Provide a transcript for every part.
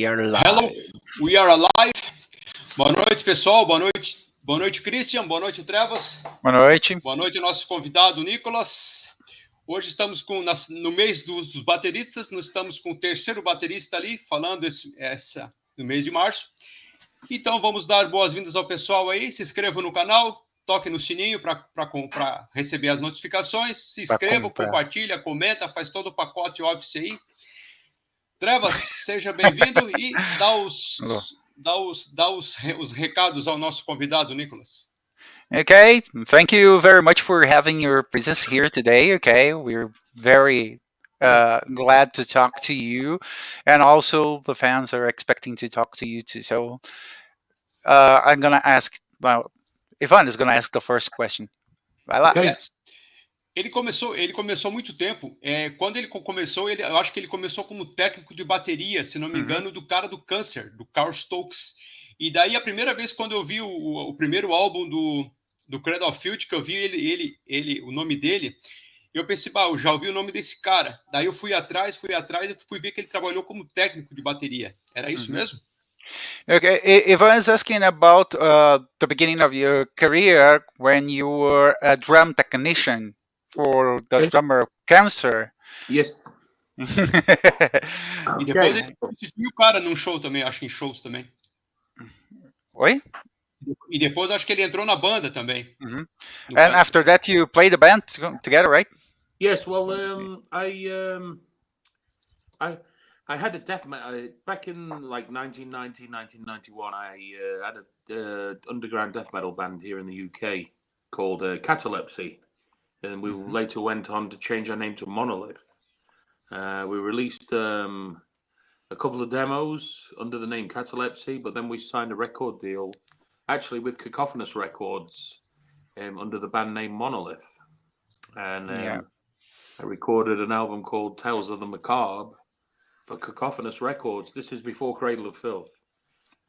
We are live. Hello, we are alive. Boa noite, pessoal. Boa noite, Christian. Boa noite, Trevas. Boa noite. Boa noite, nosso convidado, Nicolas. Hoje estamos no mês dos bateristas. Nós estamos com o terceiro baterista ali, falando no mês de março. Então, vamos dar boas-vindas ao pessoal aí. Se inscrevam no canal, toquem no sininho para receber as notificações. Se inscrevam, compartilha, comenta, faz todo o pacote Office aí. Trevas, seja bem-vindo e dá os recados ao nosso convidado, Nicolas. Okay, thank you very much for having your presence here today. Okay, we're very glad to talk to you, and also the fans are expecting to talk to you too. So I'm gonna ask. Well, Ivan is gonna ask the first question. Vai lá. Okay. Yes. Ele começou há muito tempo. Quando ele começou, eu acho que ele começou como técnico de bateria, se não me engano, do cara do Câncer, do Carl Stokes. E daí a primeira vez quando eu vi o primeiro álbum do Cradle of Filth, que eu vi o nome dele, eu pensei, eu já ouvi o nome desse cara. Daí eu fui atrás e fui ver que ele trabalhou como técnico de bateria. Era isso mesmo? Okay, Ivan is asking about the beginning of your career when you were a drum technician for the drummer Cancer. Yes. E depois ele assistiu o cara num show também, acho que em shows também. Oi? E depois acho que ele entrou na banda também. And after that you played the band together, right? Yes, well, I had a death metal back in like 1990, 1991. I had a underground death metal band here in the UK called Catalepsy, and we later went on to change our name to Monolith. We released a couple of demos under the name Catalepsy, but then we signed a record deal, actually with Cacophonous Records, under the band name Monolith, and I recorded an album called Tales of the Macabre for Cacophonous Records. This is before Cradle of Filth,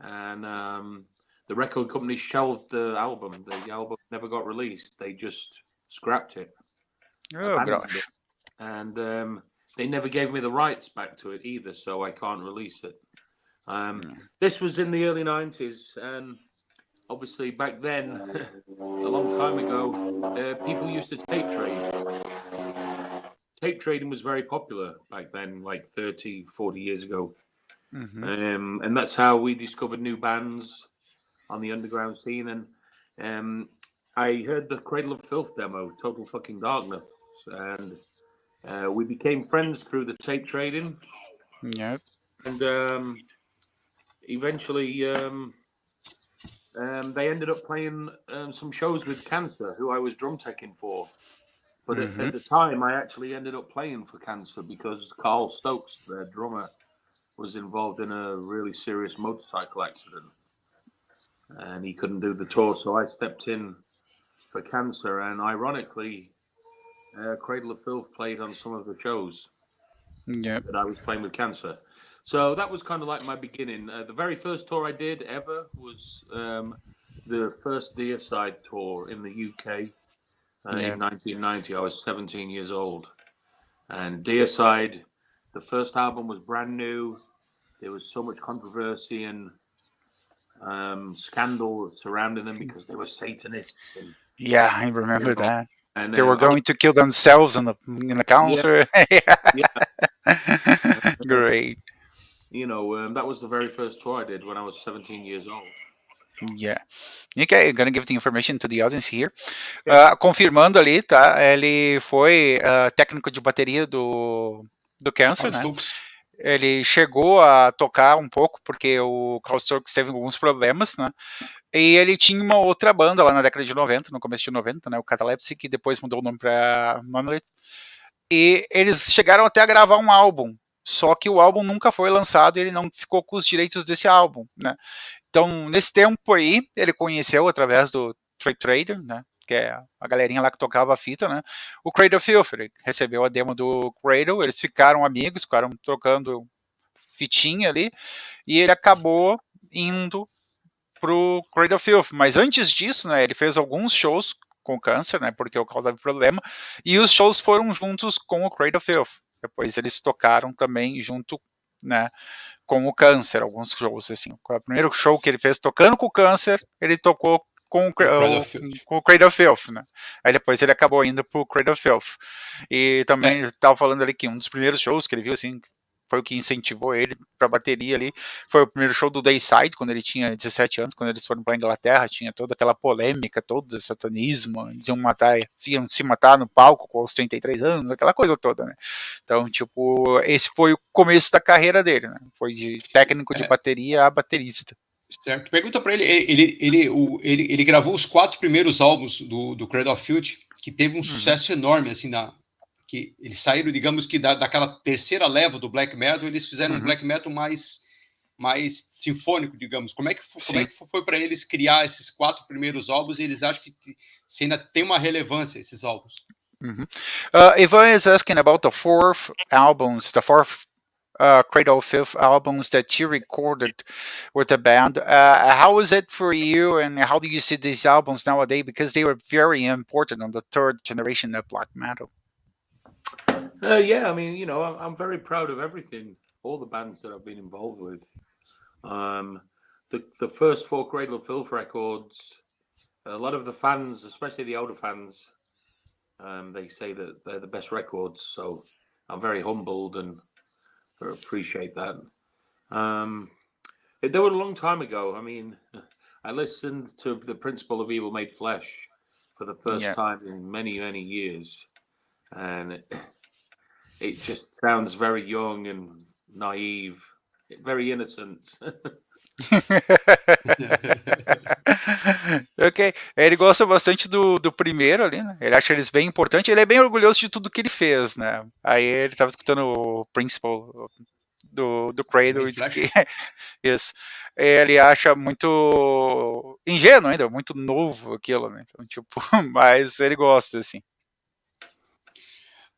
and the record company shelved the album. The album never got released. They just scrapped it. Oh gosh! And they never gave me the rights back to it either, so I can't release it. This was in the early 90s, and obviously back then, a long time ago, people used to tape trade. Tape trading was very popular back then, like 30, 40 years ago. And that's how we discovered new bands on the underground scene. And I heard the Cradle of Filth demo, Total Fucking Darkness, and we became friends through the tape trading. Yep. And eventually they ended up playing some shows with Cancer, who I was drum teching for. But at the time, I actually ended up playing for Cancer because Carl Stokes, their drummer, was involved in a really serious motorcycle accident. And he couldn't do the tour, so I stepped in for Cancer. And ironically, Cradle of Filth played on some of the shows that I was playing with Cancer. So that was kind of like my beginning. The very first tour I did ever was the first Deicide tour in the UK. In 1990, I was 17 years old. And Deicide, the first album was brand new. There was so much controversy and scandal surrounding them because they were Satanists. And, I remember that. And they were going to kill themselves in the concert. Great. You know, that was the very first tour I did when I was 17 years old. Yeah. Okay, I'm gonna give the information to the audience here. Confirmando ali, tá? Ele foi técnico de bateria do Cancer, né? Ele chegou a tocar um pouco porque o Carl Stokes teve alguns problemas, né? E ele tinha uma outra banda lá na década de 90, no começo de 90, né? O Catalepsy, que depois mudou o nome para Monolith. E eles chegaram até a gravar um álbum, só que o álbum nunca foi lançado e ele não ficou com os direitos desse álbum, né? Então, nesse tempo aí, ele conheceu através do Trade Trader, né? Que é a galerinha lá que tocava a fita, né? O Cradle of Filth, ele recebeu a demo do Cradle, eles ficaram amigos, ficaram trocando fitinha ali, e ele acabou indo pro Cradle of Filth. Mas antes disso, né, ele fez alguns shows com o Câncer, né? Porque o Carl teve problema, e os shows foram juntos com o Cradle of Filth. Depois eles tocaram também junto, né? com o Câncer, alguns shows, assim. O primeiro show que ele fez tocando com o Câncer, ele tocou com o Cradle of Filth, né? Aí depois ele acabou indo pro Cradle of Filth. E também ele tava falando ali que um dos primeiros shows que ele viu, assim, foi o que incentivou ele pra bateria ali, foi o primeiro show do Dayside, quando ele tinha 17 anos, quando eles foram pra Inglaterra, tinha toda aquela polêmica, todo esse satanismo, eles iam se matar no palco com os 33 anos, aquela coisa toda, né? Então, tipo, esse foi o começo da carreira dele, né? Foi de técnico de bateria a baterista. Certo. Pergunta para ele gravou os 4 primeiros álbuns do Cradle of Filth, que teve um sucesso enorme, assim, que eles saíram, digamos que daquela terceira leva do black metal, eles fizeram um black metal mais sinfônico, digamos. Como é que foi para eles criar esses 4 primeiros álbuns e eles acham que se ainda tem uma relevância esses álbuns? Ivan is asking about the fourth Cradle of Filth albums that you recorded with the band. How is it for you, and how do you see these albums nowadays? Because they were very important on the third generation of black metal. Yeah, I mean, I'm very proud of everything, all the bands that I've been involved with. The first 4 Cradle of Filth records, a lot of the fans, especially the older fans, they say that they're the best records. So I'm very humbled and appreciate that. They were a long time ago. I mean, I listened to The Principle of Evil Made Flesh for the first time in many, many years. And it just sounds very young and naive, very innocent. Ok, ele gosta bastante do primeiro ali, né? Ele acha eles bem importantes, ele é bem orgulhoso de tudo que ele fez, né? Aí ele tava escutando o Principle do Cradle e que isso. Ele acha muito ingênuo ainda, muito novo aquilo, né? Então, tipo, mas ele gosta, assim.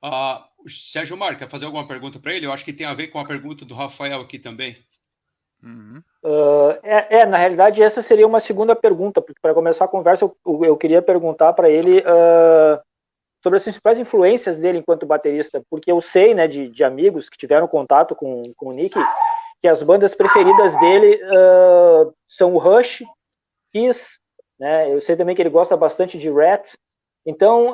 O Sérgio Mar, quer fazer alguma pergunta para ele? Eu acho que tem a ver com a pergunta do Rafael aqui também. Na realidade, essa seria uma segunda pergunta, porque para começar a conversa, eu queria perguntar para ele sobre as principais influências dele enquanto baterista, porque eu sei, né, de amigos que tiveram contato com o Nick, que as bandas preferidas dele são o Rush, Kiss, né? Eu sei também que ele gosta bastante de Rat. Então,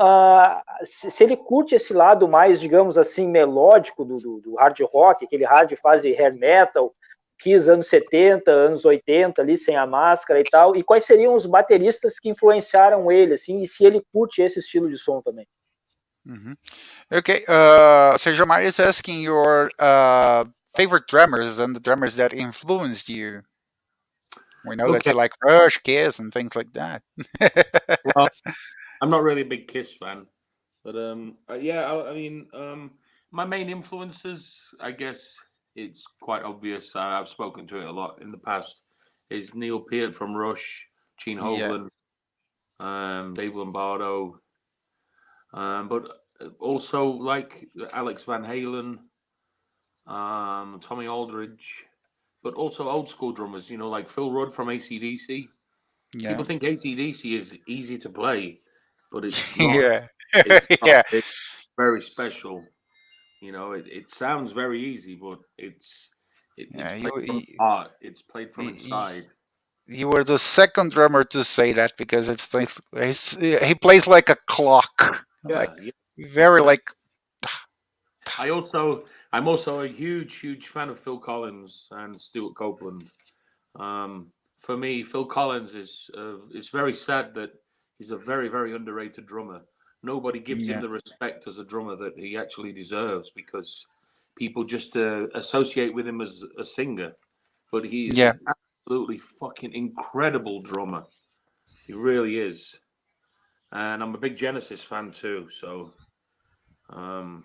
se ele curte esse lado mais, digamos assim, melódico do hard rock, aquele hard fase hair metal, Kiss anos 70, anos 80, ali sem a máscara e tal, e quais seriam os bateristas que influenciaram ele, assim, e se ele curte esse estilo de som também? Okay, Sergio Mar is asking your favorite drummers and the drummers that influenced you. We know that you like Rush, Kiss, and things like that. Well, I'm not really a big Kiss fan, but I mean, my main influences, I guess it's quite obvious. I've spoken to it a lot in the past. Is Neil Peart from Rush, Gene Hoglan, Dave Lombardo, but also like Alex Van Halen, Tommy Aldridge, but also old school drummers. Like Phil Rudd from AC/DC. Yeah. People think AC/DC is easy to play, but it's not. It's not. It's very special. It sounds very easy, but it's played from heart. It's played from inside. You were the second drummer to say that, because it's like he plays like a clock. Very like. I'm also a huge fan of Phil Collins and Stuart Copeland. For me, Phil Collins is very sad that he's a very, very underrated drummer. Nobody gives him the respect as a drummer that he actually deserves, because people just associate with him as a singer. But he's an absolutely fucking incredible drummer. He really is. And I'm a big Genesis fan too. So, the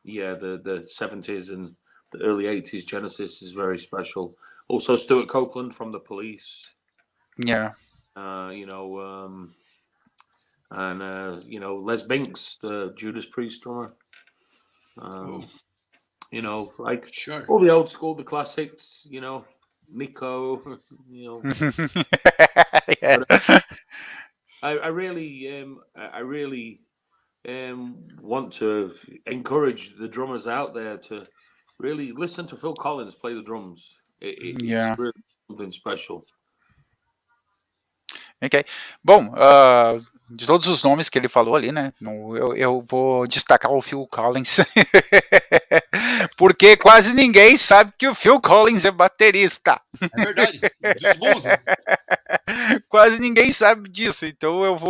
70s and the early 80s Genesis is very special. Also, Stuart Copeland from The Police. Yeah. Les Binks, the Judas Priest drummer. All the old school, the classics. Nico. I really want to encourage the drummers out there to really listen to Phil Collins play the drums. It's really something special. Ok. Bom, de todos os nomes que ele falou ali, né? Eu vou destacar o Phil Collins. Porque quase ninguém sabe que o Phil Collins é baterista. É verdade. Dos bons, né? Quase ninguém sabe disso. Então eu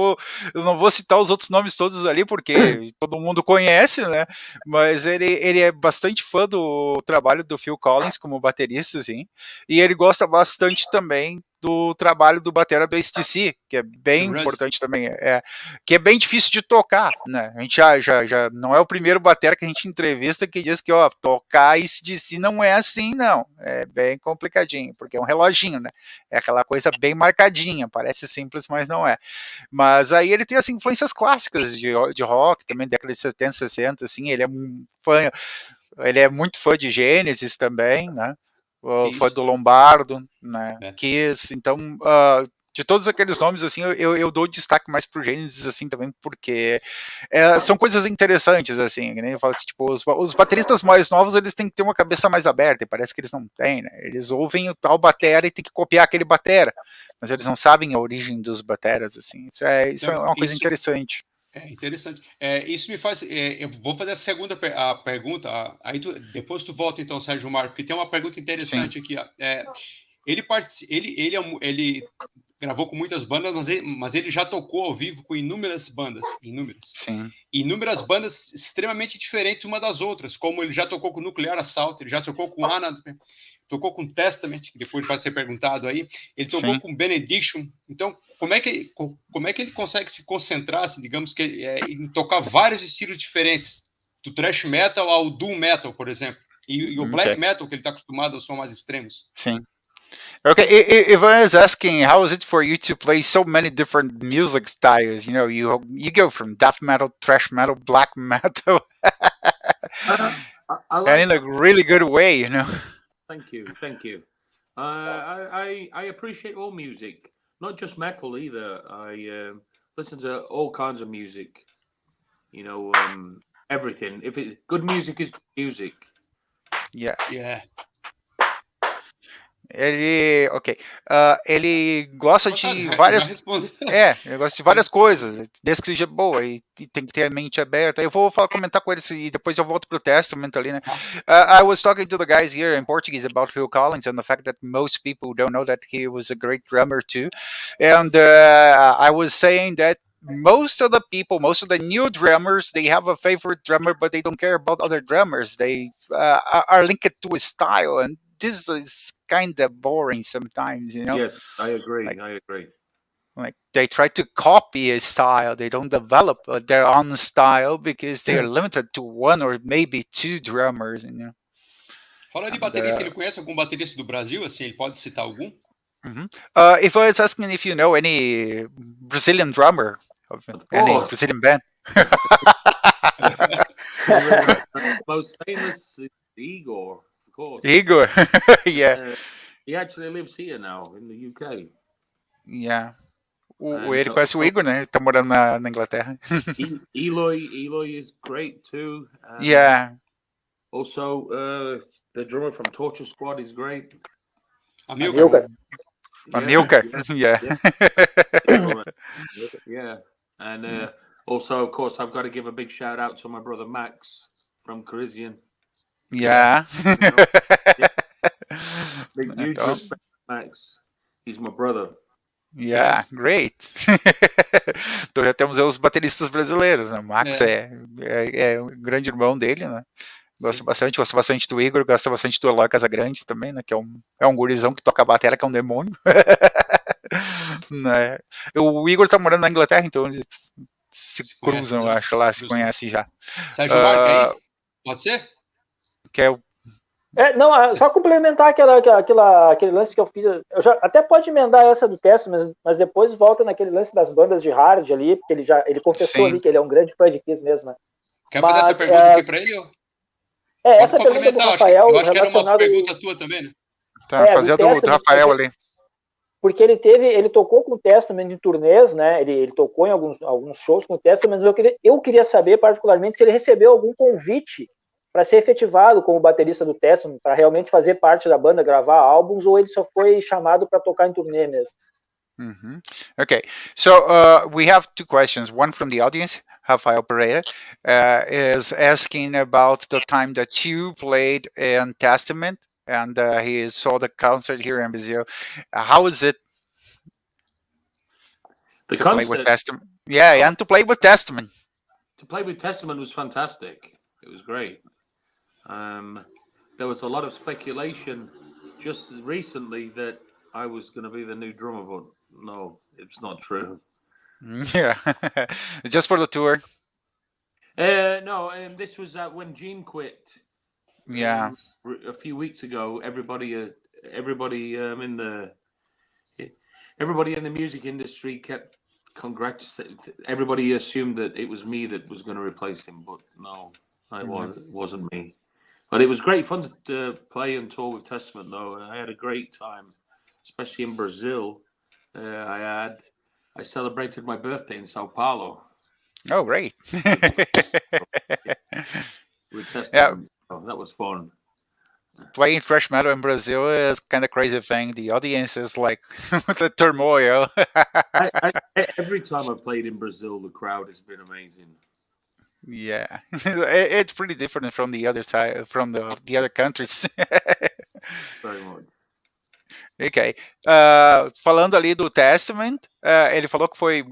não vou citar os outros nomes todos ali, porque todo mundo conhece, né? Mas ele é bastante fã do trabalho do Phil Collins como baterista, assim. E ele gosta bastante também do trabalho do batera do ex-DC, que é bem importante também, que é bem difícil de tocar, né? A gente já não é o primeiro batera que a gente entrevista que diz que, ó, tocar ex-DC não é assim, não. É bem complicadinho, porque é um reloginho, né? É aquela coisa bem marcadinha, parece simples, mas não é. Mas aí ele tem as influências clássicas de rock, também década de 70, 60, assim, ele é muito fã de Gênesis também, né? Fã do Lombardo, né? Kiss, então de todos aqueles nomes, assim, eu dou destaque mais pro Gênesis, assim, também, porque são coisas interessantes, assim, né? Eu falo assim, tipo, os bateristas mais novos, eles têm que ter uma cabeça mais aberta, e parece que eles não têm, né? Eles ouvem o tal batera e tem que copiar aquele batera, mas eles não sabem a origem dos bateras, assim, isso é uma coisa interessante. É interessante. Isso me faz. Eu vou fazer a segunda pergunta. Aí depois tu volta, então, Sérgio Marco, porque tem uma pergunta interessante aqui. Ele gravou com muitas bandas, mas ele já tocou ao vivo com inúmeras bandas. Inúmeras bandas extremamente diferentes uma das outras, como ele já tocou com Nuclear Assault, ele já tocou com Anna, tocou com Testament, que depois vai ser perguntado aí, ele tocou com Benediction. Então, como é que ele consegue se concentrar, assim, digamos que em tocar vários estilos diferentes, do thrash metal ao doom metal, por exemplo, e o black metal, que ele está acostumado aos sons mais extremos? Sim. Okay, if I was asking, how is it for you to play so many different music styles? You know, you go from death metal, thrash metal, black metal, and in a really good way, you know. Thank you. I appreciate all music, not just metal either. I listen to all kinds of music. You know, everything. If it's good music is good music. Yeah. Ele gosta de várias. Ele gosta de várias coisas, desde que seja boa, e tem que ter a mente aberta. Eu vou comentar com eles e depois eu volto pro Testament ali, né? I was talking to the guys here in Portuguese about Phil Collins and the fact that most people don't know that he was a great drummer too. And I was saying that most of the new drummers, they have a favorite drummer, but they don't care about other drummers. They are linked to a style, and this is kind of boring sometimes, you know. Yes, I agree. Like they try to copy a style, they don't develop their own style because they are limited to one or maybe two drummers, you know. Fala de baterista, ele conhece algum baterista do Brasil? Assim, ele pode citar algum? If I was asking if you know any Brazilian drummer of any Brazilian band. Most famous is Igor. Igor, yeah. He actually lives here now in the UK. Yeah. Ele conhece o Igor, né? Ele tá morando na Inglaterra. Eloy is great too. Yeah. Also, the drummer from Torture Squad is great. Amilcar. Yeah. And also, of course, I've got to give a big shout out to my brother Max from Parisian. Yeah. Big huge respect, Max. He's my brother. Yeah, great. Então já temos os bateristas brasileiros, né? O Max é um grande irmão dele, né? Gosta bastante do Igor, gosta bastante do Eloy Casagrande também, né? Que é um gurizão que toca bateria, que é um demônio. Né? O Igor tá morando na Inglaterra, então eles se cruzam, eu acho, lá, se conhecem já. Sérgio Marco aí? Pode ser? Que é o só complementar aquele lance que eu fiz. Eu já até pode emendar essa do teste, mas depois volta naquele lance das bandas de hard ali, porque ele confessou ali que ele é um grande fã de Kiss mesmo, né? Quer fazer essa pergunta aqui para ele? Essa pergunta do Rafael. Eu acho que era uma pergunta tua também, né? Tá, fazer do Rafael ali. Porque ele tocou com o Testament em turnês, né? Ele tocou em alguns shows com o Testament, mas eu queria saber particularmente se ele recebeu algum convite para ser efetivado como baterista do Testament, para realmente fazer parte da banda, gravar álbuns, ou ele só foi chamado para tocar em turnê mesmo? Okay, so we have two questions. One from the audience, Rafael Pereira, is asking about the time that you played in Testament, and he saw the concert here in Brazil. How is it The to concert, play with Testament? Yeah, and to play with Testament. To play with Testament was fantastic. It was great. There was a lot of speculation just recently that I was going to be the new drummer, but no, it's not true. Yeah, just for the tour. No, this was when Gene quit. Yeah, a few weeks ago. Everybody in the music industry kept everybody assumed that it was me that was going to replace him, but no, it wasn't me. But it was great fun to play and tour with Testament, though. I had a great time, especially in Brazil. I celebrated my birthday in Sao Paulo. Oh, great. With Testament. Yeah. That was fun. Playing thrash metal in Brazil is kind of crazy thing. The audience is like the turmoil. Every time I've played in Brazil, the crowd has been amazing. Yeah, it's pretty different from the other side, from the other countries. Very much. Ok. Falando ali do Testament, ele falou que foi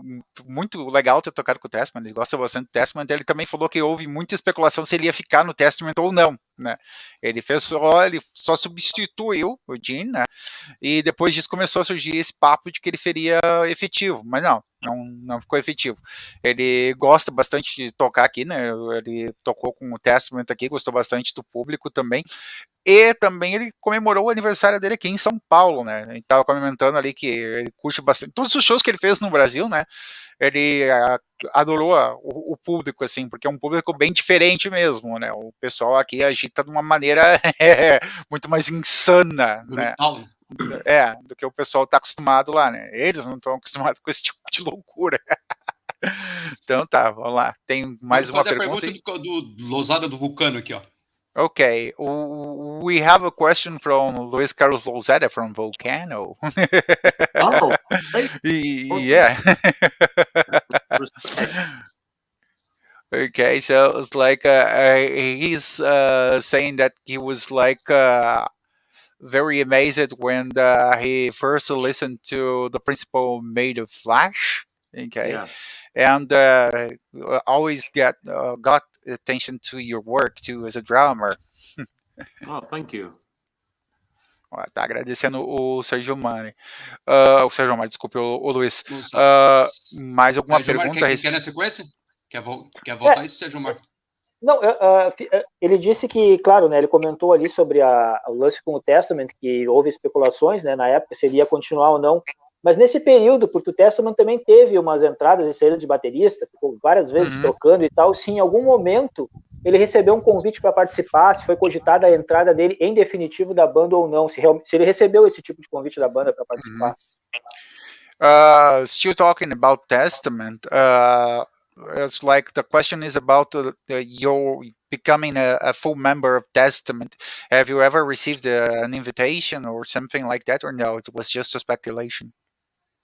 muito legal ter tocado com o Testament, ele gosta bastante do Testament, ele também falou que houve muita especulação se ele ia ficar no Testament ou não, né? Ele só substituiu o Gene, né? E depois disso começou a surgir esse papo de que ele seria efetivo, mas não ficou efetivo. Ele gosta bastante de tocar aqui, né? Ele tocou com o Testament aqui, gostou bastante do público também. E também ele comemorou o aniversário dele aqui em São Paulo, né? A gente tava comentando ali que ele curte bastante. Todos os shows que ele fez no Brasil, né? Ele adorou o público, assim, porque é um público bem diferente mesmo, né? O pessoal aqui agita de uma maneira muito mais insana, né? Do que o pessoal tá acostumado lá, né? Eles não estão acostumados com esse tipo de loucura. Então tá, vamos lá. Tem mais uma pergunta. Vamos fazer a pergunta do Losada do Vulcano aqui, ó. Okay, we have a question from Luis Carlos Lozada from Volcano. Oh, yeah. Okay, so it's like he's saying that he was like very amazed when he first listened to the principal made of Flash. Okay, yeah. And always got attention to your work too as a drummer. Oh, thank you. Tá agradecendo o Sérgio Mari. O Sérgio Mari, desculpe, o Luiz. Mais alguma Sérgio pergunta? Mar, quer na sequência? Quer voltar isso, Sérgio Mar? Não, ele disse que, claro, né, ele comentou ali sobre o lance com o Testament, que houve especulações, né, na época, se ele ia continuar ou não. Mas nesse período, porque o Testament também teve umas entradas e saídas de baterista, ficou várias vezes trocando e tal, se em algum momento ele recebeu um convite para participar, se foi cogitada a entrada dele em definitivo da banda ou não, se ele recebeu esse tipo de convite da banda para participar. Still talking about Testament, it's like the question is about your becoming a full member of Testament. Have you ever received an invitation or something like that, or no? It was just a speculation.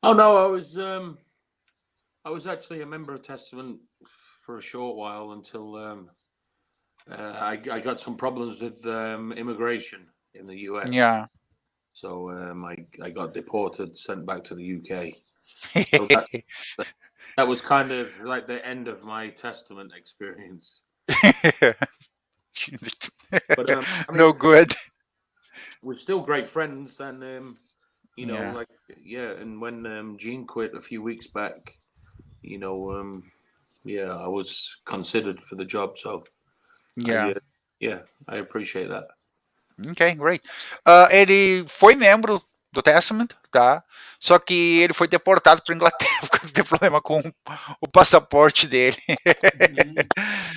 Oh no, I was actually a member of Testament for a short while until I got some problems with immigration in the US. Yeah. So I got deported, sent back to the UK. So that was kind of like the end of my Testament experience. But I mean, no good. We're still great friends, and you know, and when Gene quit a few weeks back, you know, I was considered for the job, so I appreciate that. Okay, great. Ele foi membro do Testament, tá? Só que ele foi deportado para Inglaterra por causa de problema com o passaporte dele.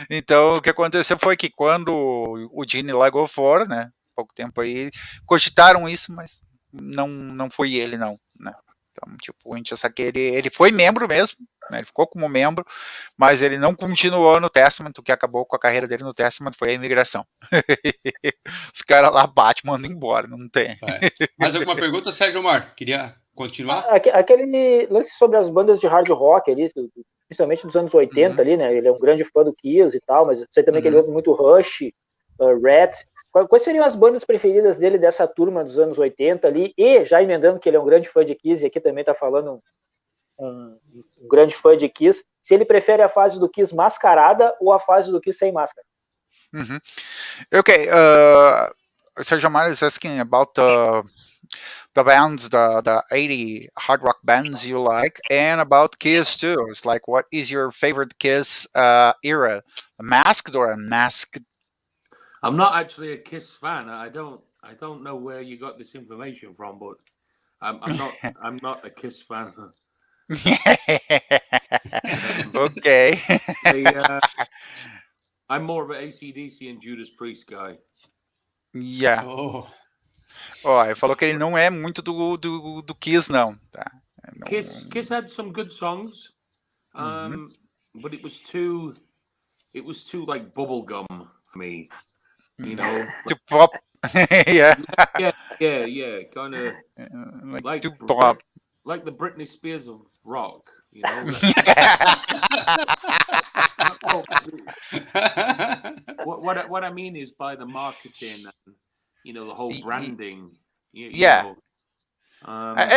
Então, o que aconteceu foi que quando o Gene largou fora, né? Pouco tempo aí, cogitaram isso, mas não foi ele, não, né? Então, tipo, a gente já sabe que ele foi membro mesmo, né? Ele ficou como membro, mas ele não continuou no Testament. O que acabou com a carreira dele no Testament foi a imigração. Os caras lá batem, mandam embora, não tem. Mais alguma pergunta, Sérgio Omar? Queria continuar? Aquele lance sobre as bandas de hard rock ali, principalmente dos anos 80 ali, né? Ele é um grande fã do Kiss e tal, mas sei também que ele ouve muito Rush, Rat. Quais seriam as bandas preferidas dele dessa turma dos anos 80 ali? E, já emendando que ele é um grande fã de Kiss, e aqui também tá falando um grande fã de Kiss, se ele prefere a fase do Kiss mascarada ou a fase do Kiss sem máscara. Okay, Sergio Omar is asking about the bands, the 80 hard rock bands you like, and about Kiss too. It's like, what is your favorite Kiss era? Masked or unmasked? I'm not actually a Kiss fan. I don't know where you got this information from, but I'm not a Kiss fan. Okay. I'm more of an AC/DC and Judas Priest guy. Yeah. Ele falou que ele não é muito do Kiss, não. Tá? Kiss had some good songs, but it was too like bubblegum for me, you know. Too pop. Yeah. Yeah. Kind of like too pop. Like the Britney Spears of rock, you know. What I mean is by the marketing and, you know, the whole branding. You know,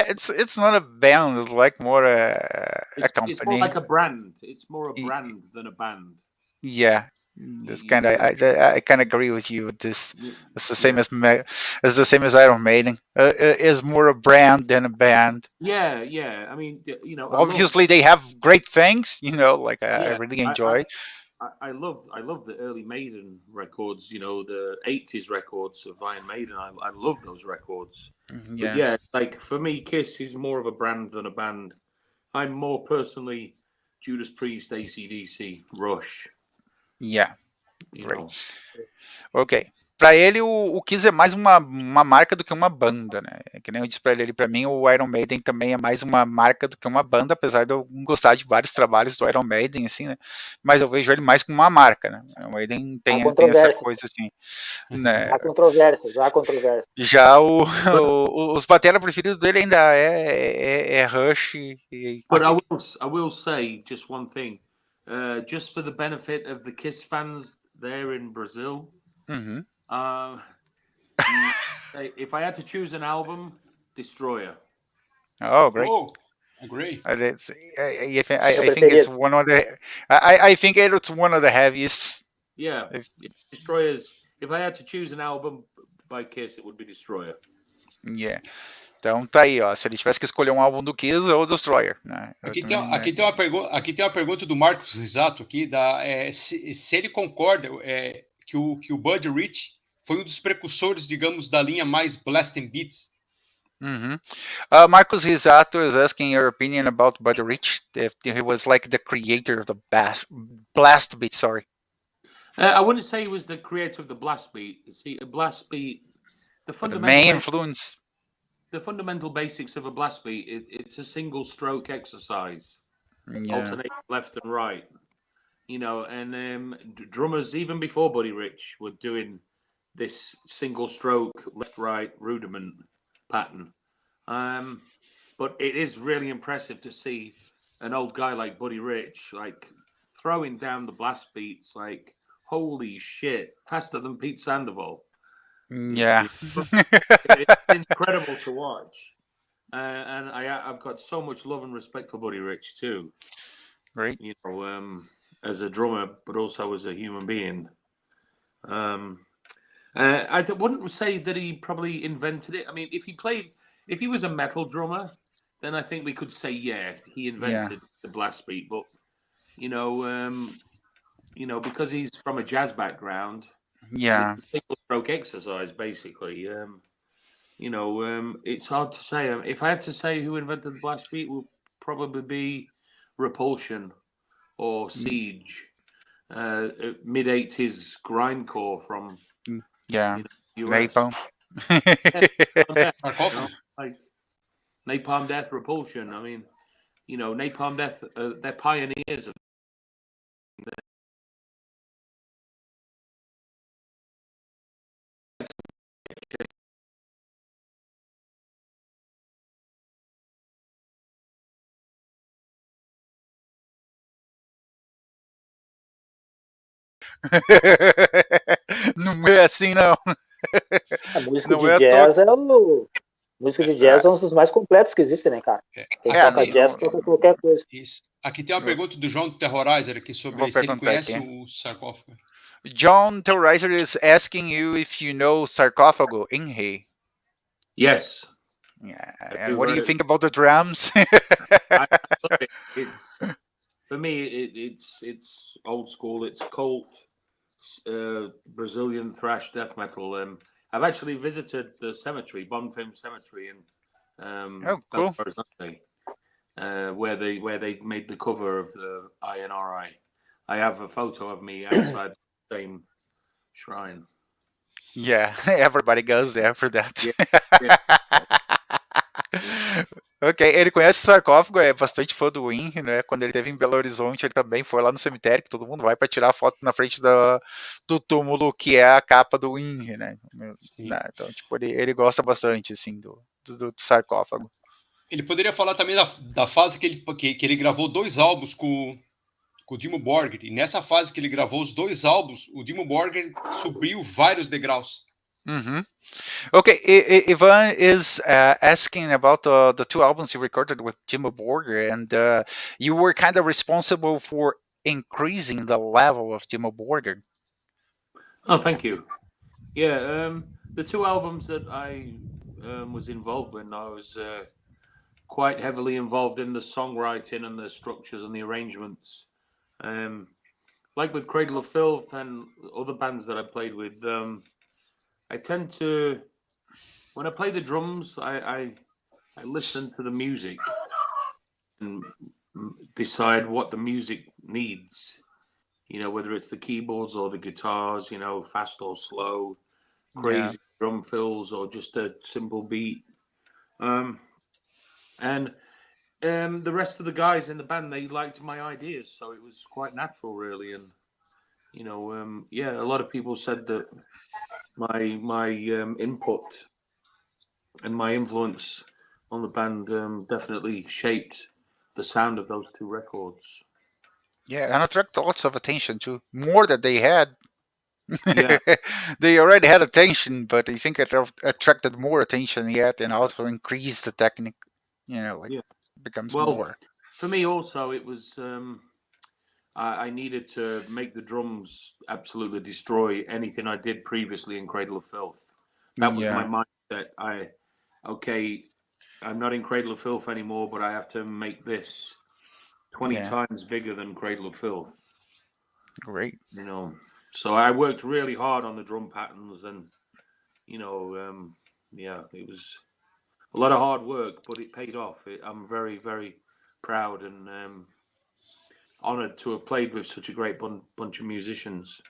it's not a band. It's like more a company. It's more like a brand. It's more a brand than a band. Yeah, this kind of I kind of agree with you with this. It's the same as Iron Maiden. Is more a brand than a band. Yeah. I mean, you know, obviously they have great things. You know, like I really enjoy. I love the early Maiden records, you know, the 80s records of Iron Maiden. I love those records. But yeah, like for me, Kiss is more of a brand than a band. I'm more personally Judas Priest, AC/DC, Rush. Yeah, great. Ok. Pra ele, o Kiss é mais uma marca do que uma banda, né? Que nem eu disse pra ele, pra mim o Iron Maiden também é mais uma marca do que uma banda, apesar de eu gostar de vários trabalhos do Iron Maiden, assim, né? Mas eu vejo ele mais como uma marca, né? O Iron Maiden tem essa coisa, assim. Né? Há controvérsias. Já os batera preferidos dele ainda é Rush. But I will say just one thing. Just for the benefit of the Kiss fans there in Brazil, if I had to choose an album, Destroyer. Oh, great! Agree. I think it's one of the. I think it's one of the heaviest. Yeah, Destroyers. If I had to choose an album by Kiss, it would be Destroyer. Yeah. Então tá aí, ó. Se ele tivesse que escolher um álbum do Kiss, é o Destroyer. Né? Aqui tem uma pergunta do Marcos Risato aqui, se ele concorda que o Buddy Rich foi um dos precursores, digamos, da linha mais Blasting Beats. Marcos Risato is asking your opinion about Buddy Rich. If he was like the creator of the blast beat. Sorry. I wouldn't say he was the creator of the blast beat. See, a blast beat, the main influence. The fundamental basics of a blast beat, it's a single stroke exercise, alternating left and right, you know, and drummers, even before Buddy Rich, were doing this single stroke left-right rudiment pattern. But it is really impressive to see an old guy like Buddy Rich, like throwing down the blast beats, like, holy shit, faster than Pete Sandoval. Yeah. It's incredible to watch. And I've got so much love and respect for Buddy Rich too. Great. You know, as a drummer, but also as a human being. I wouldn't say that he probably invented it. I mean, if he was a metal drummer, then I think we could say, yeah, he invented the blast beat. But, you know, because he's from a jazz background, it's a single stroke exercise, basically. You know, it's hard to say. If I had to say who invented the blast beat, would probably be Repulsion or Siege, mid-80s grindcore from US. Napalm. Like Napalm Death, Repulsion. I mean, you know, Napalm Death, they're pioneers of Não é assim, não. A música Não de é à toa. jazz música de jazz é um dos mais completos que existe, né, cara? Quem toca jazz toca qualquer coisa. Isso. Aqui tem uma pergunta do João Terrorizer aqui sobre se ele conhece o sarcófago. John Terrorizer is asking you if you know sarcófago in He. Yes. Yeah. And what do you think about the drums? I love it. It's for me. It's old school. It's cult Brazilian thrash death metal. I've actually visited the cemetery, Bonfim Cemetery, in cool. Where they made the cover of the INRI. I have a photo of me outside the same shrine. Yeah, everybody goes there for that. Yeah. Ok, ele conhece o sarcófago, é bastante fã do Win, né? Quando ele esteve em Belo Horizonte, ele também foi lá no cemitério, que todo mundo vai para tirar foto na frente do túmulo, que é a capa do Win, né? Então, tipo, ele gosta bastante, assim, do sarcófago. Ele poderia falar também da fase que ele gravou 2 álbuns com o Dimmu Borgir, e nessa fase que ele gravou os 2 álbuns, o Dimmu Borgir subiu vários degraus. Mm-hmm. Okay, Ivan is asking about the 2 albums you recorded with Dimmu Borgir, and you were kind of responsible for increasing the level of Dimmu Borgir. Oh, thank you. Yeah, the 2 albums that I was involved in, I was quite heavily involved in the songwriting and the structures and the arrangements. Like with Cradle of Filth and other bands that I played with, I tend to, when I play the drums, I listen to the music and decide what the music needs. You know, whether it's the keyboards or the guitars, you know, fast or slow, crazy drum fills or just a simple beat. And the rest of the guys in the band, they liked my ideas, so it was quite natural, really. And you know, a lot of people said that my input and my influence on the band definitely shaped the sound of those 2 records. Yeah, and attracted lots of attention too, more than they had. Yeah. They already had attention, but I think it attracted more attention yet, and also increased the technique. You know, becomes more. For me, also, it was I needed to make the drums absolutely destroy anything I did previously in Cradle of Filth. That was my mindset. I'm not in Cradle of Filth anymore, but I have to make this 20 times bigger than Cradle of Filth. Great. You know, so I worked really hard on the drum patterns, and you know, it was a lot of hard work, but it paid off. I'm very, very proud and honored to have played with such a great bunch of musicians.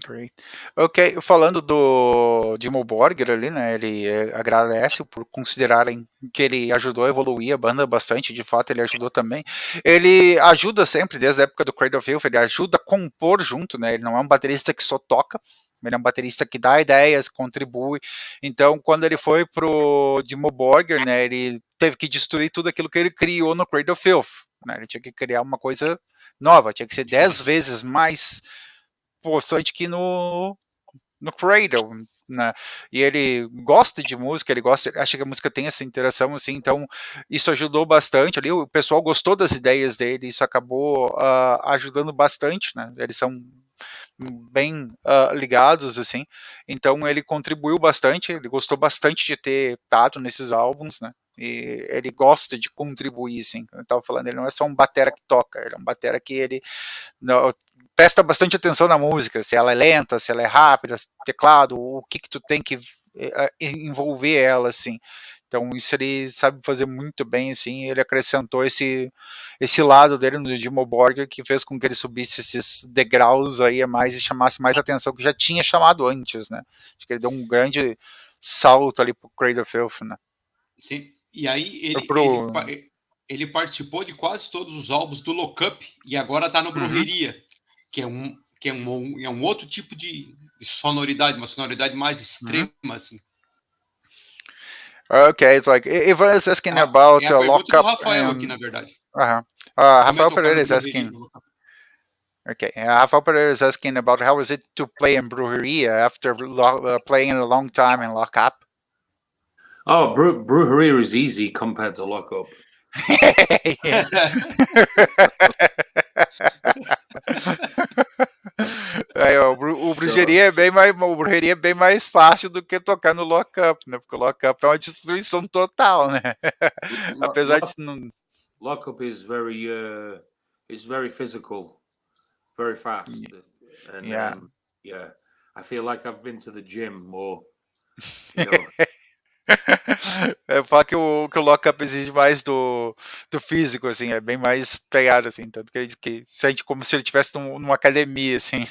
Great. Ok, falando do Dimmu Borgir ali, né, ele agradece por considerarem que ele ajudou a evoluir a banda bastante, de fato ele ajudou também. Ele ajuda sempre, desde a época do Cradle of Filth, ele ajuda a compor junto, né, ele não é um baterista que só toca, ele é um baterista que dá ideias, contribui. Então, quando ele foi pro Dimmu Borgir, né, ele teve que destruir tudo aquilo que ele criou no Cradle of Filth, né, ele tinha que criar uma coisa nova, tinha que ser 10 vezes mais possante que no Cradle, né? E ele gosta de música, ele acha que a música tem essa interação, assim, então isso ajudou bastante ali, o pessoal gostou das ideias dele, isso acabou ajudando bastante, né? Eles são bem ligados, assim, então ele contribuiu bastante, ele gostou bastante de ter estado nesses álbuns, né? E ele gosta de contribuir, assim, como eu estava falando, ele não é só um batera que toca, ele é um batera que ele presta bastante atenção na música, se ela é lenta, se ela é rápida, teclado, o que tu tem que envolver ela, assim. Então isso ele sabe fazer muito bem, assim, ele acrescentou esse lado dele no Dimmu Borgir que fez com que ele subisse esses degraus aí a mais e chamasse mais atenção que já tinha chamado antes, né? Acho que ele deu um grande salto ali pro Cradle of Filth, né? Sim, e aí ele participou de quase todos os álbuns do Lock Up e agora tá no Brujeria, que é um outro tipo de sonoridade, uma sonoridade mais extrema, assim. Okay, it's like Ivan is asking about é a pergunta Lock do Up Rafael and aqui, na verdade. Rafael Pereira is asking. Okay, Rafael Pereira is asking about how is it to play in Brujeria after playing a long time in Lock Up. Oh, Brujeria is easy compared to Lock Up. O Brujeria é bem mais fácil do que tocar no Lock Up, né? Porque o Lock Up é uma destruição total, né? Apesar de não... Lock Up is very physical, very fast, and I feel like I've been to the gym more. You know. Eu falo que o Lock-Up exige mais do físico, assim, é bem mais pegado, assim, tanto que sente como se ele estivesse numa academia, assim.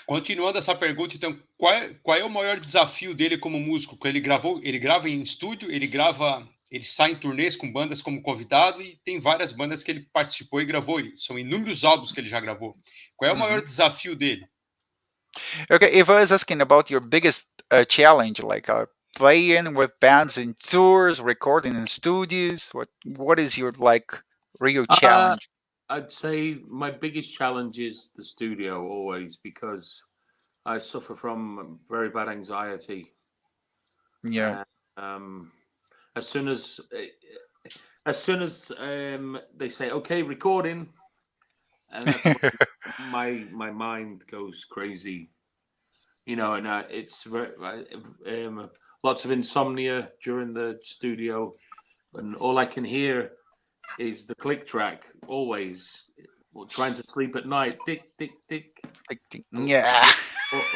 Continuando essa pergunta, então, qual é o maior desafio dele como músico? Ele grava em estúdio, ele sai em turnês com bandas como convidado e tem várias bandas que ele participou e gravou, são inúmeros álbuns que ele já gravou. Qual é o maior desafio dele? Okay, if I was asking about your biggest challenge, like playing with bands in tours, recording in studios, what is your real challenge? I'd say my biggest challenge is the studio always, because I suffer from very bad anxiety. Yeah. As soon as they say okay, recording, and that's when my mind goes crazy. You know, and it's very lots of insomnia during the studio, and all I can hear is the click track always. Or trying to sleep at night, tick tick tick. Tick, tick. Yeah,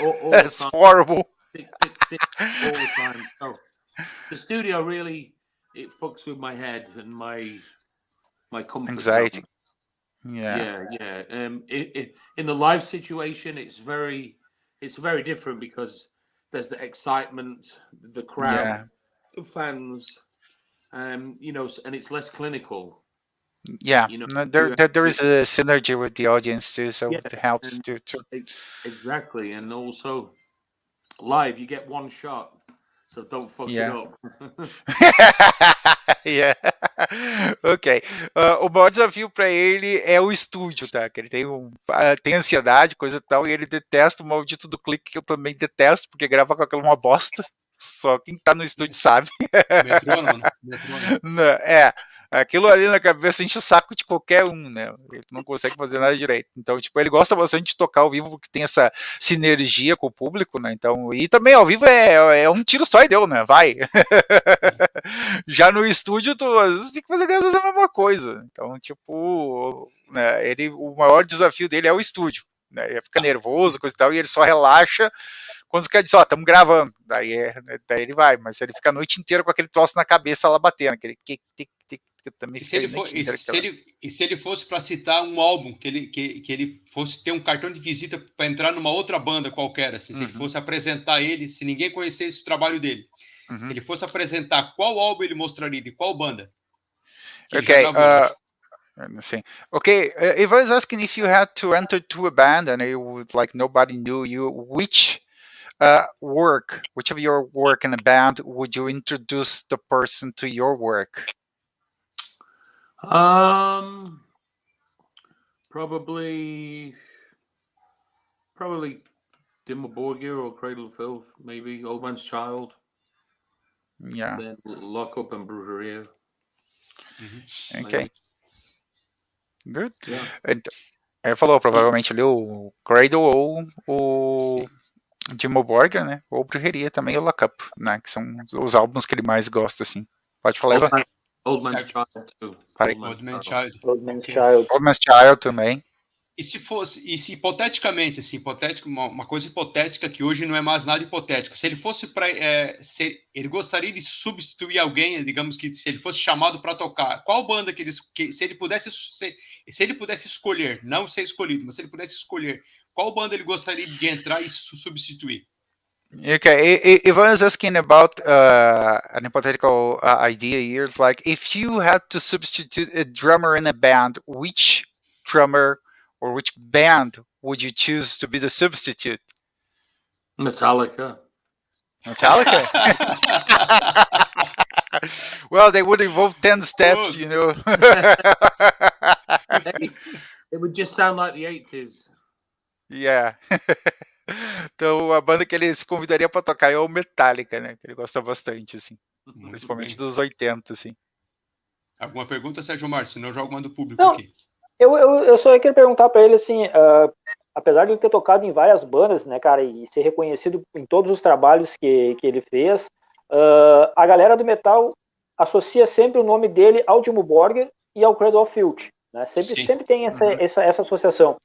all that's horrible. Tick tick tick all the time. So the studio really, it fucks with my head and my comfort Anxiety. zone. Yeah. In the live situation, it's very different, because there's the excitement, the crowd, the fans, you know, and it's less clinical. Yeah, you know, there is a synergy with the audience too, so it helps too. Exactly, and also live, you get one shot, so don't fuck it up. Yeah. Ok. O maior desafio para ele é o estúdio, tá? Que ele tem ansiedade, coisa e tal, e ele detesta o maldito do clique, que eu também detesto, porque grava com aquela uma bosta. Só quem tá no estúdio sabe. Metrônomo. Aquilo ali na cabeça enche o saco de qualquer um, né? Ele não consegue fazer nada direito. Então, tipo, ele gosta bastante de tocar ao vivo, porque tem essa sinergia com o público, né? Então, e também ao vivo é um tiro só e deu, né? Vai. Já no estúdio, às vezes tem que fazer às vezes a mesma coisa. Então, tipo, né, o maior desafio dele é o estúdio. Né? Ele fica nervoso, coisa e tal, e ele só relaxa quando os caras dizem, estamos gravando. Daí ele vai, mas ele fica a noite inteira com aquele troço na cabeça lá batendo, aquele tic, tic, tic. Também e se ele fosse para citar um álbum que ele fosse ter um cartão de visita para entrar numa outra banda qualquer, assim, se ele fosse apresentar ele, se ninguém conhecesse o trabalho dele, se ele fosse apresentar, qual álbum ele mostraria, de qual banda? Okay, if I was asking if you had to enter to a band and it would nobody knew you, which of your work in a band would you introduce the person to your work? Probably Dimmu Borgir or Cradle of Filth, maybe Old Man's Child. Yeah. Then Lock Up and Brujeria. Okay. Good. Yeah. Ele falou provavelmente ali o Cradle ou o Dimmu Borgir, né? Ou Brujeria também, e o Lock Up, né? Que são os álbuns que ele mais gosta, assim. Pode falar, Eva? Old Man's Child too. Old Man's Child. Old Man's Child. Old Man's Child também. E se hipoteticamente, assim, uma coisa hipotética que hoje não é mais nada hipotético, se ele fosse ele gostaria de substituir alguém, digamos que se ele fosse chamado para tocar, qual banda se ele pudesse escolher, não ser escolhido, mas se ele pudesse escolher, qual banda ele gostaria de entrar e substituir? Okay, if I was asking about an hypothetical idea here, it's like if you had to substitute a drummer in a band, which drummer or which band would you choose to be the substitute? Metallica. Metallica? Well, they would involve 10 steps, Good. you know. Hey, it would just sound like the 80s. Yeah. Então, a banda que ele se convidaria pra tocar é o Metallica, né? Que ele gosta bastante, assim. Muito Principalmente bem. dos 80, assim. Alguma pergunta, Sérgio Márcio? Senão eu jogo uma do público Não, aqui. eu só queria perguntar para ele assim, apesar de ele ter tocado em várias bandas, né, cara, e ser reconhecido em todos os trabalhos que ele fez, a galera do metal associa sempre o nome dele ao Dimmu Borgir e ao Cradle of Filth, né? Sempre tem essa associação.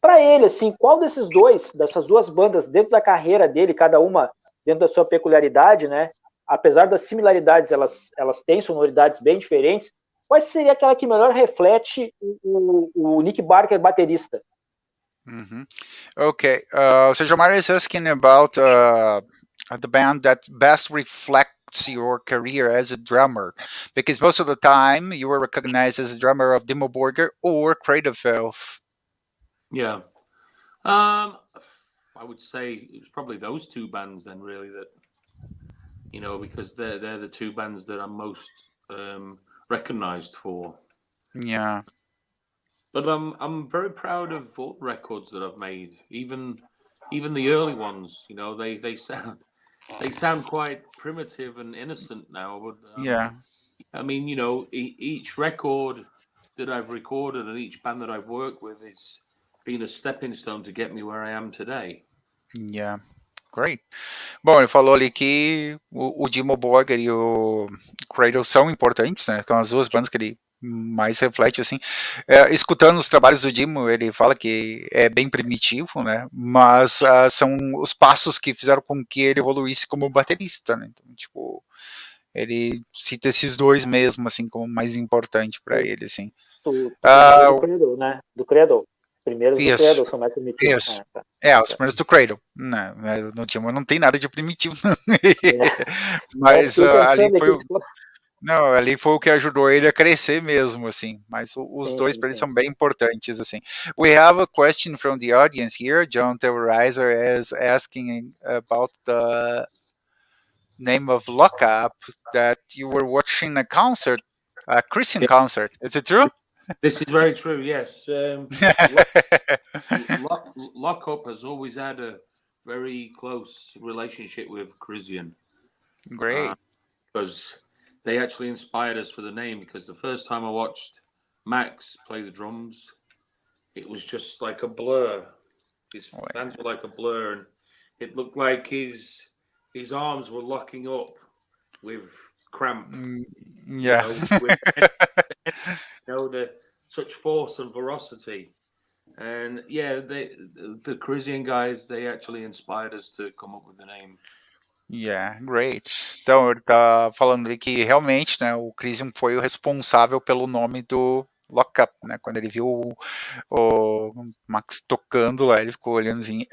Para ele, assim, qual dessas duas bandas dentro da carreira dele, cada uma dentro da sua peculiaridade, né? Apesar das similaridades, elas têm sonoridades bem diferentes. Qual seria aquela que melhor reflete o Nick Barker baterista? Okay, so Jomar is asking about the band that best reflects your career as a drummer, because most of the time you were recognized as a drummer of Dimmu Borgir or Cradle of Filth. Yeah. I would say it was probably those two bands then, really, that because they're the two bands that I'm most recognized for. Yeah. But I'm very proud of all the records that I've made, even the early ones. They sound quite primitive and innocent now, but Yeah. I mean, each record that I've recorded and each band that I've worked with has been a stepping stone to get me where I am today. Yeah. Great. Bom, ele falou ali que o Dimmu Borgir e o Cradle são importantes, né? São as duas bandas que ele mais reflete, assim. Escutando os trabalhos do Dimmu, ele fala que é bem primitivo, né? Mas são os passos que fizeram com que ele evoluísse como baterista, né? Então, tipo, ele cita esses dois mesmo, assim, como mais importante para ele, assim. Tu falou do Cradle, né? Do Cradle. Primeiros do Cradle são mais primitivos. Isso. Os primeiros do Cradle. Não, no Dimmu não tem nada de primitivo. Mas ali foi não, ali foi o que ajudou ele a crescer mesmo, assim. Mas os dois para ele são bem importantes, assim. We have a question from the audience here. John Terrorizer is asking about the name of Lockup that you were watching a concert, a Christian concert. Is it true? This is very true, yes. Lockup has always had a very close relationship with Christian. Great. Because they actually inspired us for the name, because the first time I watched Max play the drums, it was just like a blur. His hands were like a blur, and it looked like his arms were locking up with cramp. Yeah. The such force and ferocity. And yeah, the Christian guys, they actually inspired us to come up with the name. Yeah, great. Então, ele tá falando ali que realmente, né, o Crisium foi o responsável pelo nome do Lockup, né? Quando ele viu o Max tocando lá, ele ficou olhando assim,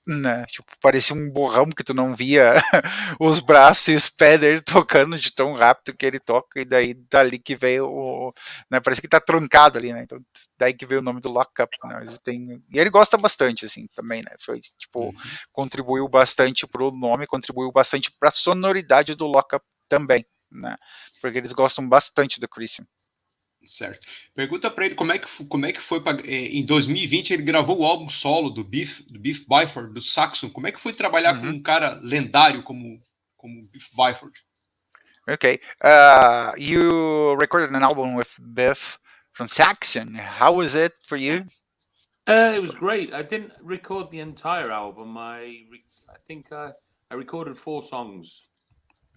né? Tipo, parecia um borrão que tu não via os braços e os pés dele tocando de tão rápido que ele toca, e daí dali que veio o. Né, parece que tá trancado ali, né? Então, daí que veio o nome do Lockup, né? E ele gosta bastante, assim, também, né? Foi, tipo, contribuiu bastante pro nome, contribuiu bastante pra sonoridade do Lockup também, né? Porque eles gostam bastante do Christian. Certo. Pergunta para ele como é que foi em 2020 ele gravou o álbum solo do Biff Byford, do Saxon. Como é que foi trabalhar com um cara lendário como Biff Byford? Okay. You recorded an album with Biff from Saxon. How was it for you? It was great. I didn't record the entire album. I think I recorded 4 songs.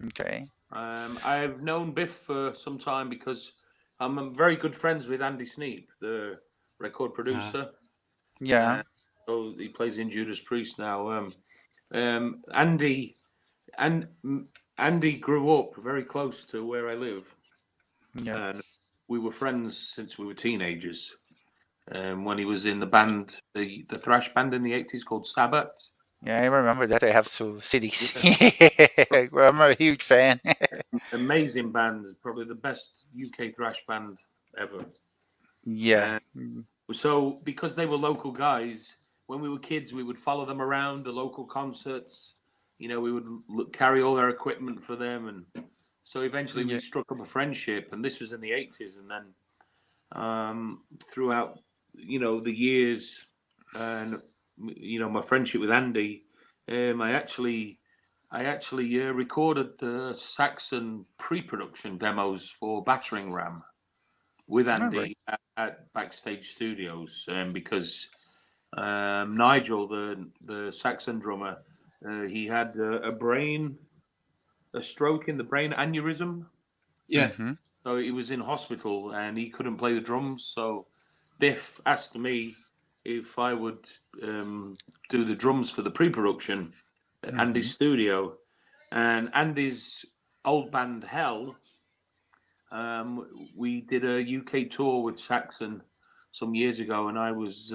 Okay. I've known Biff for some time because I'm very good friends with Andy Sneap, the record producer. Yeah. So he plays in Judas Priest now. Andy grew up very close to where I live. Yeah. And we were friends since we were teenagers. When he was in the band, the thrash band in the 80s called Sabbath. Yeah, I remember that. I have two CDs. Yeah. I'm a huge fan. Amazing band, probably the best UK thrash band ever. Yeah. So because they were local guys, when we were kids, we would follow them around the local concerts. We would carry all their equipment for them, and so eventually we struck up a friendship. And this was in the 80s, and then throughout, the years, and my friendship with Andy, I actually recorded the Saxon pre-production demos for Battering Ram with Andy at Backstage Studios, because Nigel, the Saxon drummer, he had a stroke in the brain, aneurysm. Yeah. Mm-hmm. So he was in hospital and he couldn't play the drums. So Biff asked me if I would do the drums for the pre-production at Andy's studio. And Andy's old band Hell, we did a UK tour with Saxon some years ago, and I was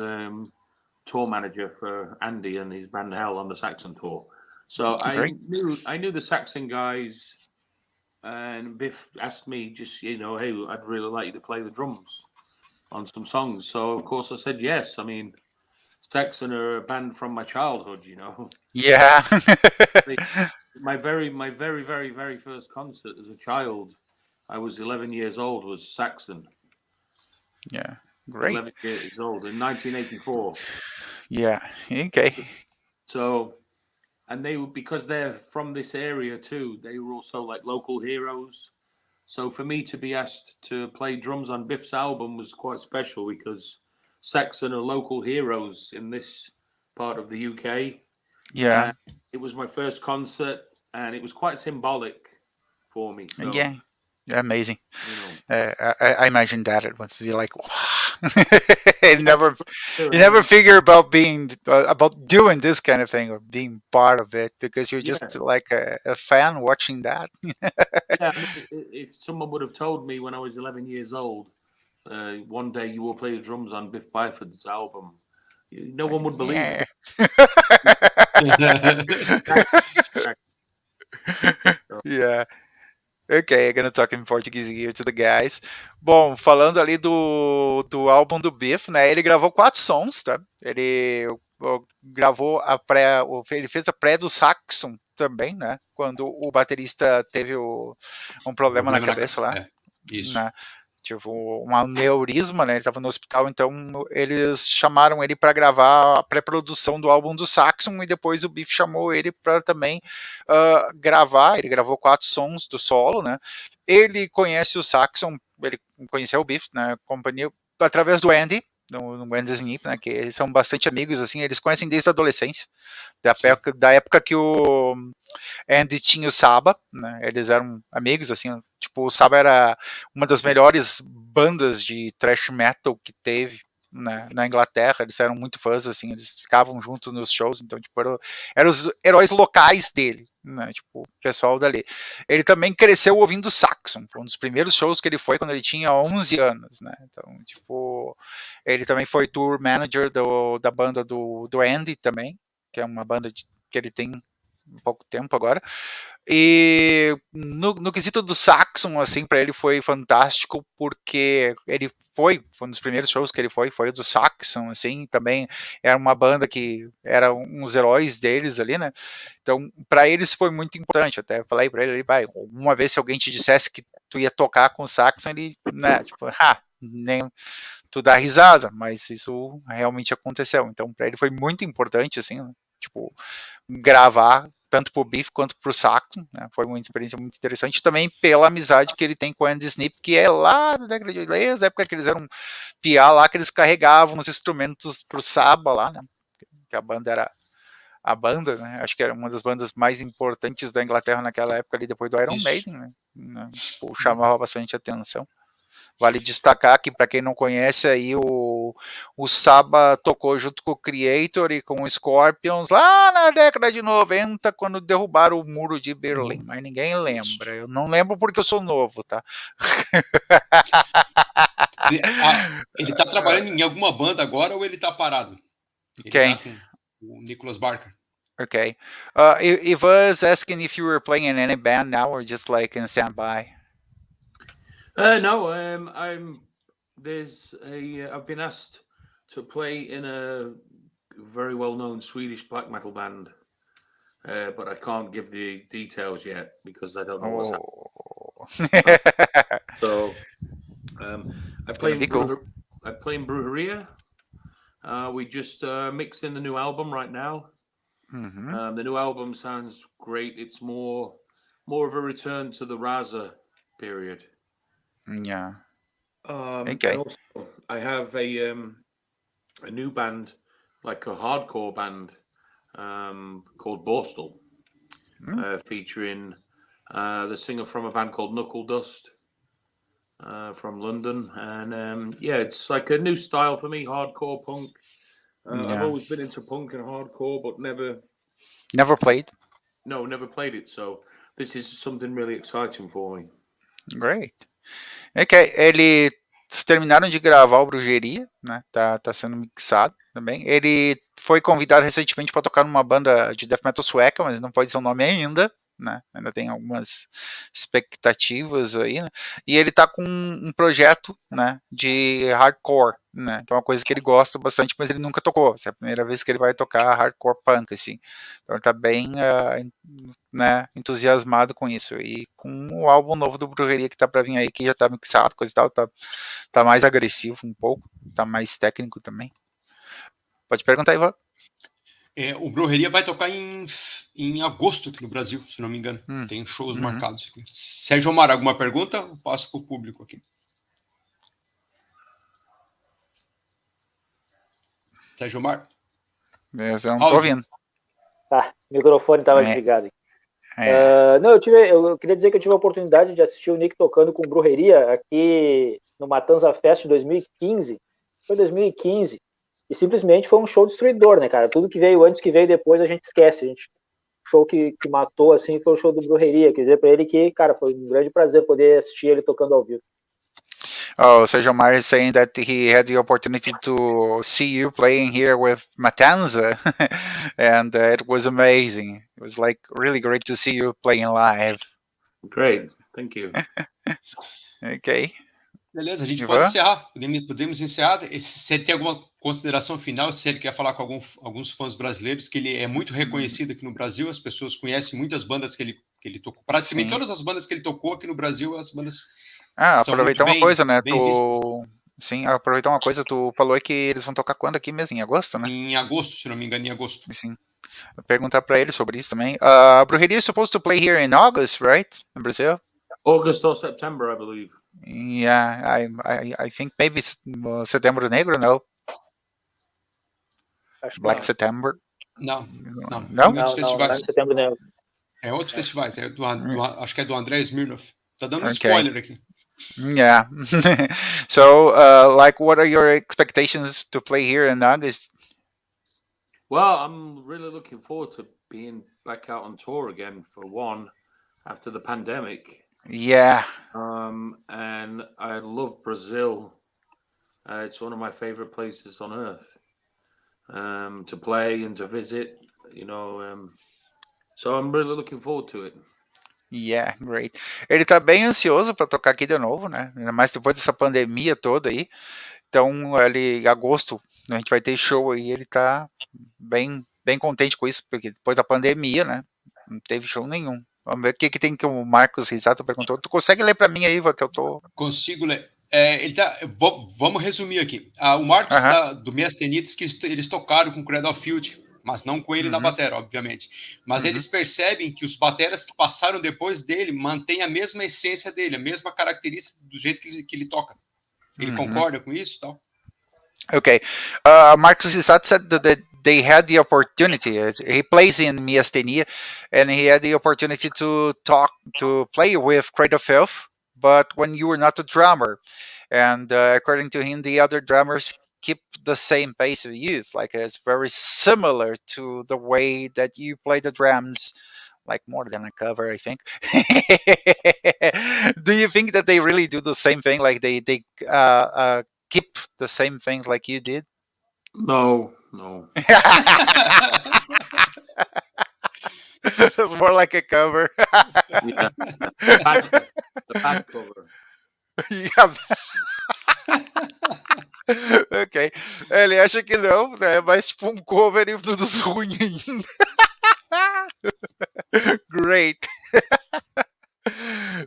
tour manager for Andy and his band Hell on the Saxon tour. So I knew the Saxon guys, and Biff asked me just, hey, I'd really like you to play the drums on some songs. So of course I said yes. I mean, Saxon are a band from my childhood, Yeah. My very, very, very first concert as a child, I was 11 years old, was Saxon. Yeah, great. 11 years old in 1984. Yeah, okay. So, and because they're from this area too, they were also like local heroes. So for me to be asked to play drums on Biff's album was quite special, because Saxon are local heroes in this part of the UK. Yeah. It was my first concert, and it was quite symbolic for me. So, yeah, amazing. I imagine that it must be like, you never figure about doing this kind of thing or being part of it, because you're just like a fan watching that. Yeah, if someone would have told me when I was 11 years old, one day you will play the drums on Biff Byford's album, no one would believe it. Yeah. Ok, I'm gonna talk in português here to the guys. Bom, falando ali do álbum do Biff, né? Ele gravou 4 sons, tá? Ele gravou ele fez a pré do Saxon também, né? Quando o baterista teve um problema na cabeça lá. Isso. Né? Tipo, um aneurisma, né? Ele estava no hospital, então eles chamaram ele para gravar a pré-produção do álbum do Saxon, e depois o Biff chamou ele para também gravar. Ele gravou 4 sons do solo, né? Ele conhece o Saxon, ele conheceu o Biff, né? Companhia através do Andy, no Andy Snip, né? Que eles são bastante amigos, assim. Eles conhecem desde a adolescência, da época que o Andy tinha o Saba, né? Eles eram amigos, assim, tipo, o Saba era uma das melhores bandas de thrash metal que teve, né, na Inglaterra. Eles eram muito fãs, assim, eles ficavam juntos nos shows, então, tipo, eram os heróis locais dele, né, tipo, o pessoal dali. Ele também cresceu ouvindo Saxon, foi um dos primeiros shows que ele foi quando ele tinha 11 anos, né, então, tipo, ele também foi tour manager da banda do Andy também, que é uma banda que ele tem um pouco tempo agora. E no quesito do Saxon, assim, para ele foi fantástico, porque ele foi um dos primeiros shows que ele foi o do Saxon, assim, também era uma banda que era uns heróis deles ali, né? Então, para eles foi muito importante. Até falei para ele, vai, uma vez se alguém te dissesse que tu ia tocar com o Saxon, ele, né, tipo, nem tu dá risada, mas isso realmente aconteceu. Então, para ele foi muito importante, assim, né? Tipo, gravar tanto pro Biff quanto pro Saxon, né? Foi uma experiência muito interessante, também pela amizade que ele tem com o Andy Snip, que é lá da década de 80, da época que eles eram piá lá, que eles carregavam os instrumentos pro Saba lá, né? Que a banda era a banda, né? Acho que era uma das bandas mais importantes da Inglaterra naquela época, ali depois do Iron Maiden, né? Tipo, chamava bastante atenção. Vale destacar que, para quem não conhece, aí o Saba tocou junto com o Creator e com o Scorpions lá na década de 90, quando derrubaram o muro de Berlim, mas ninguém lembra. Eu não lembro porque eu sou novo, tá? Ele tá trabalhando em alguma banda agora ou ele tá parado? Quem? Tá com o Nicholas Barker. Okay. It was asking if you were playing in any band now or just like in standby. No, I've been asked to play in a very well-known Swedish black metal band, but I can't give the details yet because I don't know what's happening. So I play in Brujeria. We just mixed in the new album right now. Mm-hmm. The new album sounds great. It's more of a return to the Raza period. Yeah. Okay. And also, I have a new band, like a hardcore band, called Borstal, featuring the singer from a band called Knuckle Dust, from London, and it's like a new style for me, hardcore punk. I've always been into punk and hardcore, but never played. No, never played it. So this is something really exciting for me. Great. Ok, eles terminaram de gravar o Brujeria, né? Tá sendo mixado também. Ele foi convidado recentemente para tocar numa banda de death metal sueca, mas não pode ser o nome ainda, né? Ainda tem algumas expectativas aí, né? E ele tá com um projeto, né, de hardcore, né? Que é uma coisa que ele gosta bastante, mas ele nunca tocou. Essa é a primeira vez que ele vai tocar hardcore punk, assim. Então ele tá bem, né, entusiasmado com isso. E com o álbum novo do Brujeria que tá para vir aí, que já tá mixado, coisa e tal, tá mais agressivo um pouco, tá mais técnico também. Pode perguntar, Ivan. O Brujeria vai tocar em agosto aqui no Brasil, se não me engano. Tem shows marcados aqui. Sérgio Omar, alguma pergunta? Eu passo para o público aqui. Sérgio Omar? Eu não tô ouvindo. Tá, o microfone estava desligado. Não, eu queria dizer que eu tive a oportunidade de assistir o Nick tocando com Brujeria aqui no Matanzas Fest 2015. Foi 2015. E simplesmente foi um show destruidor, né, cara? Tudo que veio antes, que veio depois, a gente esquece. O show que matou, assim, foi o show do Brujeria. Quer dizer pra ele que, cara, foi um grande prazer poder assistir ele tocando ao vivo. Oh, Sergio Mar is saying that he had the opportunity to see you playing here with Matanzas, and it was amazing. It was like really great to see you playing live. Great, thank you. Ok. Beleza, a gente pode encerrar. Podemos encerrar. Se ele tem alguma consideração final, se ele quer falar com alguns fãs brasileiros, que ele é muito reconhecido aqui no Brasil, as pessoas conhecem muitas bandas que ele tocou. Praticamente todas as bandas que ele tocou aqui no Brasil, as bandas aproveitar uma coisa, né? Sim, aproveitar uma coisa, tu falou que eles vão tocar quando aqui mesmo? Em agosto, né? Em agosto, se não me engano, em agosto. Sim. Vou perguntar para ele sobre isso também. Brujeria is supposed to play here in August, right? In Brazil? August or September, I believe. Yeah, I think maybe Setembro Negro, no? Black September? Não. Não, Setembro Negro. É outros festivais, acho que é do André Smirnov. Tá dando um spoiler aqui. Yeah. So, like, what are your expectations to play here in August? Well, I'm really looking forward to being back out on tour again, for one, after the pandemic. Yeah. And I love Brazil. It's one of my favorite places on earth to play and to visit, so I'm really looking forward to it. Yeah, great. Ele tá bem ansioso para tocar aqui de novo, né? Ainda mais depois dessa pandemia toda aí. Então, em agosto, a gente vai ter show aí. Ele tá bem contente com isso, porque depois da pandemia, né? Não teve show nenhum. Vamos ver o que tem que o Marcos Risato perguntou. Tu consegue ler para mim aí, que eu tô... Consigo ler. Vamos resumir aqui. O Marcos do Miastenia diz que eles tocaram com o Cradle of Filth, mas não com ele na bateria, obviamente. Mas eles percebem que os bateras que passaram depois dele mantêm a mesma essência dele, a mesma característica do jeito que ele toca. Ele concorda com isso e tal? Okay. Marcus Isat said that they had the opportunity. He plays in Miastenia, and he had the opportunity to play with Cradle of Filth, but when you were not the drummer. And according to him, the other drummers keep the same pace of you. It's very similar to the way that you play the drums, like more than a cover, I think. Do you think that they really do the same thing? Like they keep the same thing like you did? No. It's more like a cover. Yeah. The back cover. Yeah. Ok. Ele acha que não, né? Mas tipo um cover e tudo ruim ainda. Great.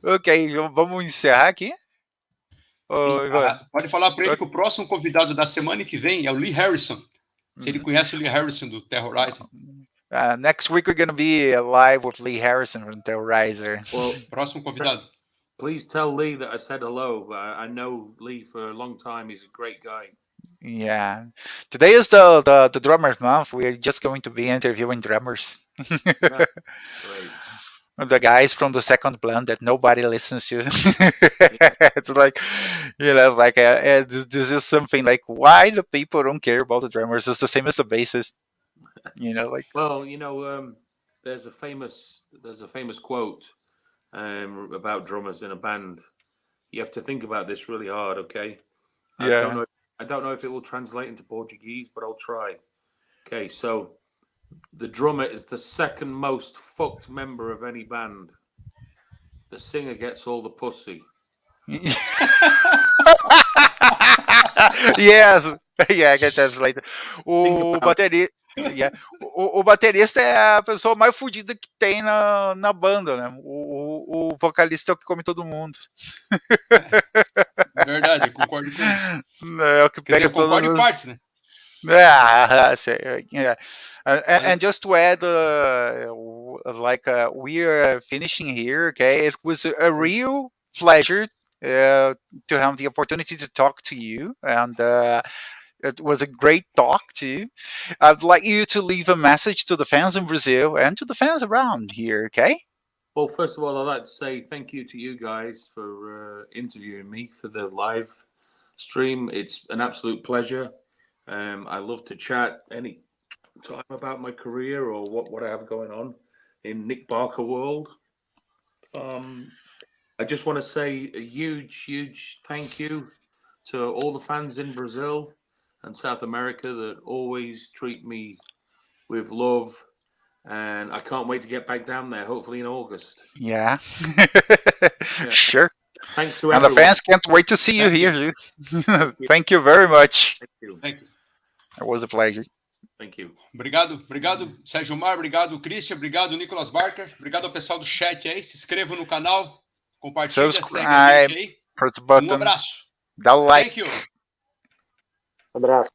Ok, vamos encerrar aqui. Pode falar para ele que o próximo convidado da semana que vem é o Lee Harrison. Se ele conhece o Lee Harrison do Terrorizer. Next week we're going to be live with Lee Harrison from Terrorizer. Well, próximo convidado. Please tell Lee that I said hello. I know Lee for a long time. He's a great guy. Yeah. Today is the drummers month. We're just going to be interviewing drummers. Yeah. Great. The guys from the second band that nobody listens to. It's like, this is something like, why do people don't care about the drummers? It's the same as the bassist. Well, there's a famous quote about drummers in a band. You have to think about this really hard, okay? Yeah. I don't know if it will translate into Portuguese, but I'll try. Okay, so the drummer is the second most fucked member of any band. The singer gets all the pussy. Yes. Yeah, I can translate. O baterista é a pessoa mais fodida que tem na banda, né? O vocalista é o que come todo mundo. Verdade, concordo com isso. É o que pega concordo em partes, né? Yeah. And just to add, we are finishing here, okay? It was a real pleasure to have the opportunity to talk to you, and it was a great talk too. I'd like you to leave a message to the fans in Brazil and to the fans around here, okay? Well, first of all, I'd like to say thank you to you guys for interviewing me for the live stream. It's an absolute pleasure. I love to chat any time about my career or what I have going on in Nick Barker world. I just want to say a huge thank you to all the fans in Brazil and South America that always treat me with love, and I can't wait to get back down there, hopefully in August. Yeah. Sure. Thanks to everyone. And the fans can't wait to see you here. Thank you very much. Thank you. It was a pleasure. Thank you. Obrigado, Sérgio Mar, obrigado, Christian, obrigado, Nicolas Barker, obrigado ao pessoal do chat aí, se inscrevam no canal, compartilha, segue a gente aí. Press the button. Abraço. Dá o like. Thank you. Abraço.